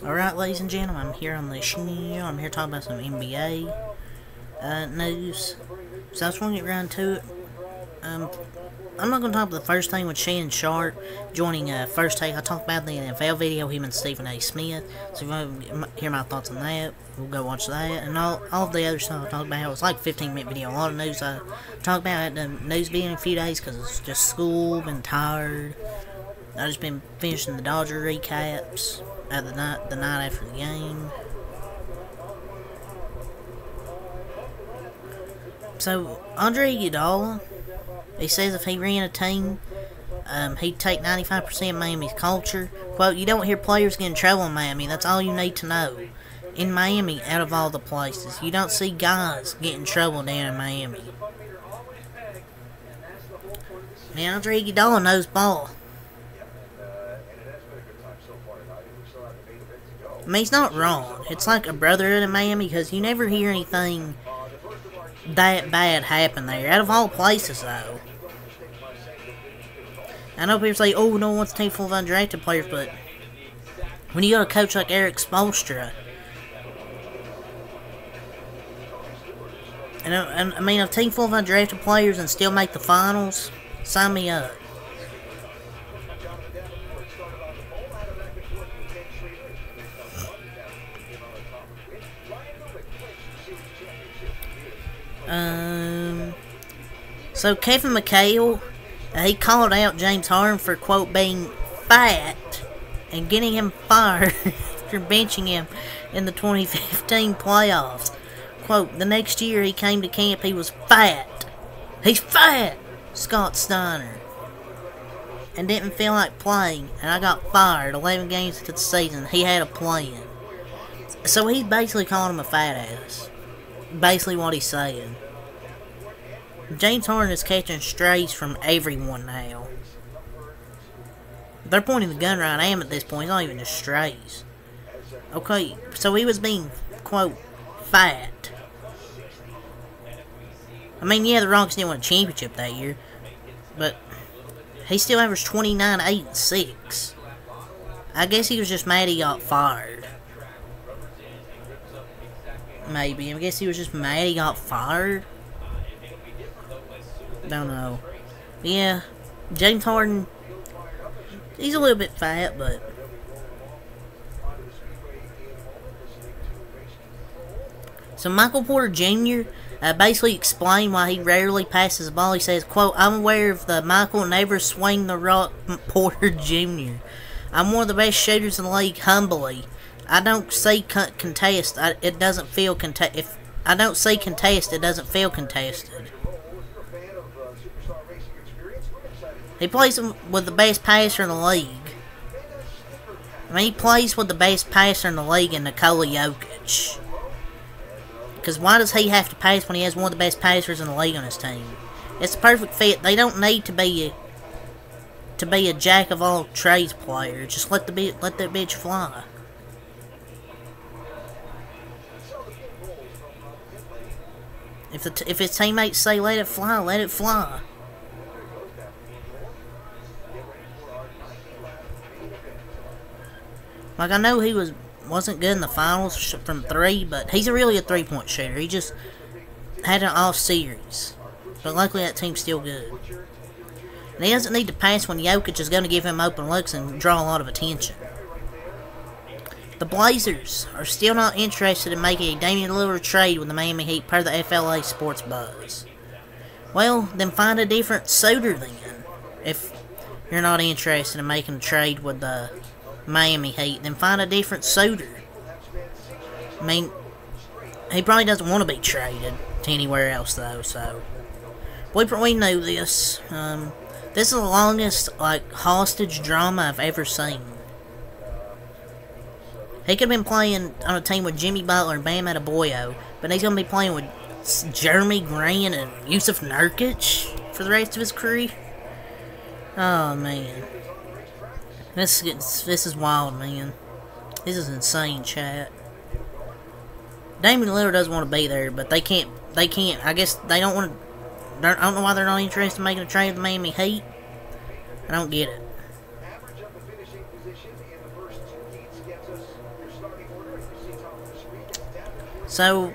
Alright, ladies and gentlemen, I'm here on the show. I'm here talking about some NBA news. So I just want to get right to it. I'm not going to talk about the first thing with Shannon Sharpe joining First Take. I'll talk about the NFL video, him and Stephen A. Smith. So if you want to hear my thoughts on that, we'll go watch that. And all of the other stuff I talked about, it was like a 15-minute video. A lot of news I talked about at the news video in a few days because it's just school, been tired. I've just been finishing the Dodger recaps at the night after the game. So, Andre Iguodala, he says if he ran a team, he'd take 95% of Miami's culture. Quote, you don't hear players get in trouble in Miami, that's all you need to know. In Miami, out of all the places, you don't see guys get in trouble down in Miami. Man, Andre Iguodala knows ball. I mean, he's not wrong. It's like a brotherhood in Miami because you never hear anything that bad happen there. Out of all places, though. I know people say, oh, no one wants a team full of undrafted players, but when you got a coach like Eric Spoelstra, and I mean, a team full of undrafted players and still make the finals, sign me up. So Kevin McHale, he called out James Harden for, quote, being fat and getting him fired for benching him in the 2015 playoffs. Quote, the next year he came to camp, he was fat. He's fat! Scott Steiner. And didn't feel like playing, and I got fired 11 games into the season. He had a plan. So he basically called him a fat ass. Basically what he's saying. James Harden is catching strays from everyone now. They're pointing the gun right at him at this point. It's not even just strays. Okay, so he was being, quote, fat. I mean, yeah, the Rockets didn't win a championship that year. But he still averaged 29, 8, and 6. I guess he was just mad he got fired. Maybe. I guess he was just mad he got fired. Don't know. Yeah, James Harden, he's a little bit fat, but so Michael Porter Jr. Basically explained why he rarely passes the ball. He says, quote, I'm aware of the Michael never swing the rock Porter Jr. I'm one of the best shooters in the league, humbly. I don't see contest. It doesn't feel contest. If I don't see contest, it doesn't feel contested. He plays with the best passer in the league. I mean, he plays with the best passer in the league in Nikola Jokic. Because why does he have to pass when he has one of the best passers in the league on his team? It's the perfect fit. They don't need to be a jack of all trades player. Just let that bitch fly. If his teammates say let it fly, let it fly. Like, I know he wasn't good in the finals from 3, but he's really a three-point shooter. He just had an off series. But luckily that team's still good. And he doesn't need to pass when Jokic is going to give him open looks and draw a lot of attention. The Blazers are still not interested in making a Damian Lillard trade with the Miami Heat per the FLA Sports Buzz. Well, then find a different suitor then. If you're not interested in making a trade with the Miami Heat, then find a different suitor. I mean, he probably doesn't want to be traded to anywhere else though, so we know this. This is the longest, like, hostage drama I've ever seen. He could have been playing on a team with Jimmy Butler and Bam Adebayo, but he's going to be playing with Jeremy Grant and Yusuf Nurkic for the rest of his career. Oh, man. This is wild, man. This is insane, chat. Damian Lillard doesn't want to be there, but they can't, I guess they don't want to, I don't know why they're not interested in making a trade with the Miami Heat. I don't get it. So,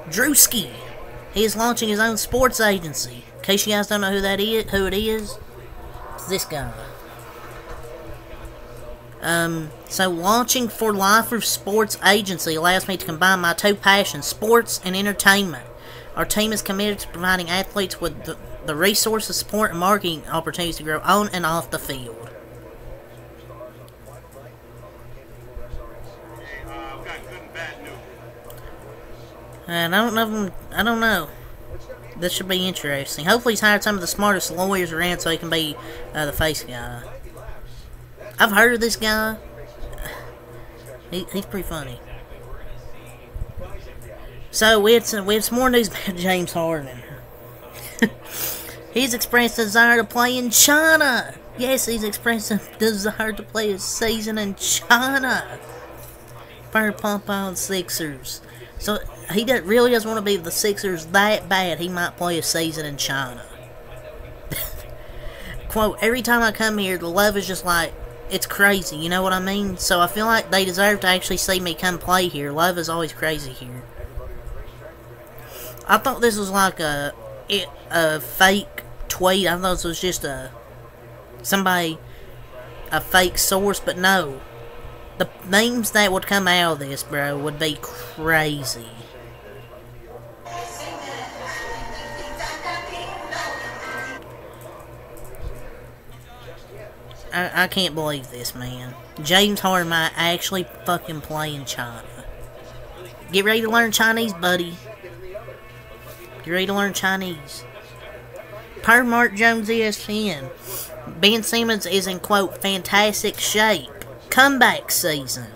Drewski, he is launching his own sports agency. In case you guys don't know who it is, it's this guy. So launching for Life of Sports Agency allows me to combine my two passions, sports and entertainment. Our team is committed to providing athletes with the resources, support, and marketing opportunities to grow on and off the field. And I don't know. This should be interesting. Hopefully he's hired some of the smartest lawyers around so he can be the face guy. I've heard of this guy. He's pretty funny. So we have some more news about James Harden. He's expressed a desire to play in China. Yes, he's expressed a desire to play a season in China. For Pompon Sixers. So he really doesn't want to be the Sixers that bad. He might play a season in China. Quote, every time I come here, the love is just like, it's crazy, you know what I mean? So I feel like they deserve to actually see me come play here. Love is always crazy here. I thought this was like a fake tweet. I thought this was just a fake source, but no. The memes that would come out of this, bro, would be crazy. I can't believe this, man. James Harden might actually fucking play in China. Get ready to learn Chinese, buddy. Get ready to learn Chinese. Per Mark Jones ESPN, Ben Simmons is in, quote, fantastic shape. Comeback season.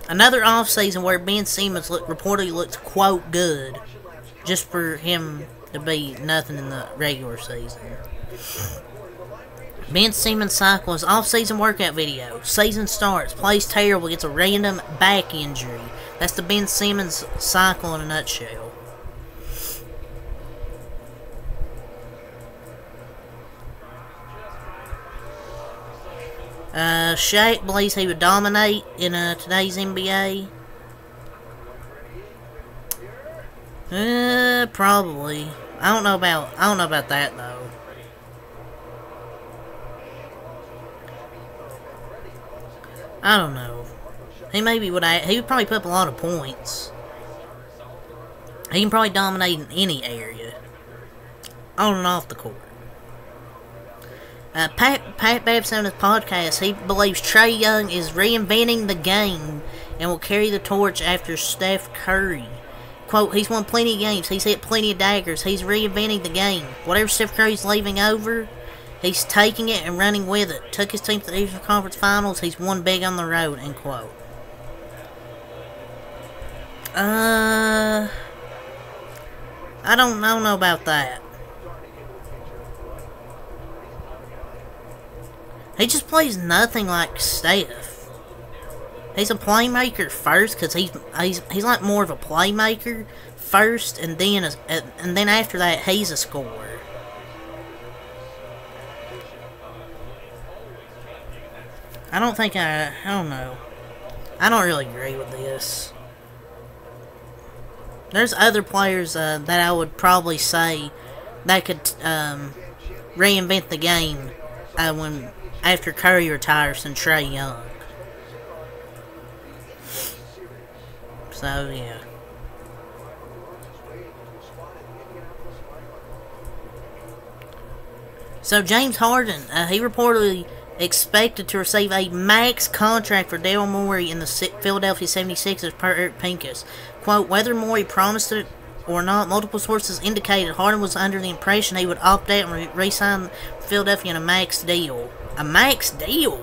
Another off-season where Ben Simmons reportedly looks, quote, good. Just for him to be nothing in the regular season. Ben Simmons cycle his off-season workout video. Season starts, plays terrible, gets a random back injury. That's the Ben Simmons cycle in a nutshell. Shaq believes he would dominate in today's NBA. Probably. I don't know about that though. I don't know. He would probably put up a lot of points. He can probably dominate in any area, on and off the court. Pat Babson on his podcast, he believes Trae Young is reinventing the game and will carry the torch after Steph Curry. Quote, he's won plenty of games, he's hit plenty of daggers, he's reinventing the game. Whatever Steph Curry's leaving over, he's taking it and running with it. Took his team to the Eastern Conference Finals, he's won big on the road, end quote. I don't know about that. He just plays nothing like Steph. He's a playmaker first, because he's like more of a playmaker first, and then after that he's a scorer. I don't know. I don't really agree with this. There's other players that I would probably say that could reinvent the game after Curry retires than Trae Young. So, yeah. So, James Harden, he reportedly expected to receive a max contract for Daryl Morey in the Philadelphia 76ers per Eric Pincus. Quote, whether Morey promised it or not, multiple sources indicated Harden was under the impression he would opt out and re-sign Philadelphia in a max deal. A max deal?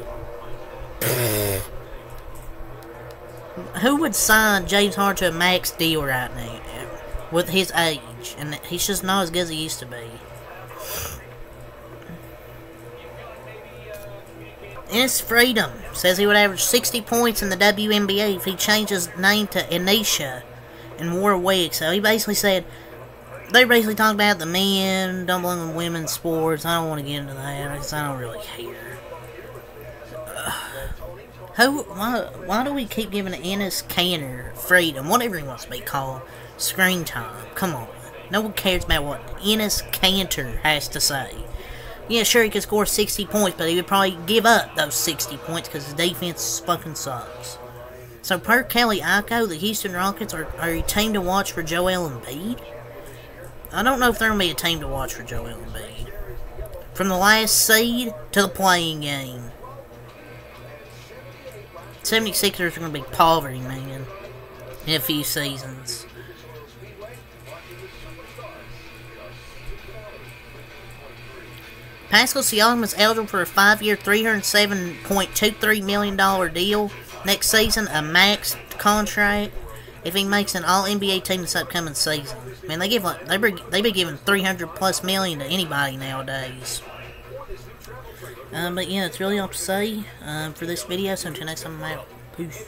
Who would sign James Harden to a max deal right now with his age? And he's just not as good as he used to be. Enes Freedom says he would average 60 points in the WNBA if he changed his name to Anisha in War Week. So he basically said, they're basically talking about the men, don't belong in women's sports. I don't want to get into that, because I don't really care. Why do we keep giving Enes Kanter freedom, whatever he wants to be called, screen time? Come on. No one cares about what Enes Kanter has to say. Yeah, sure, he could score 60 points, but he would probably give up those 60 points because his defense fucking sucks. So, per Kelly Iko, the Houston Rockets are a team to watch for Joel Embiid? I don't know if they're going to be a team to watch for Joel Embiid. From the last seed to the playing game. 76ers are going to be poverty, man, in a few seasons. Pascal Siakam is eligible for a 5-year, $307.23 million deal next season, a max contract if he makes an All-NBA team this upcoming season. Man, they be giving $300+ million to anybody nowadays. But yeah, that's really all to say for this video. So until next time, I'm out. Peace.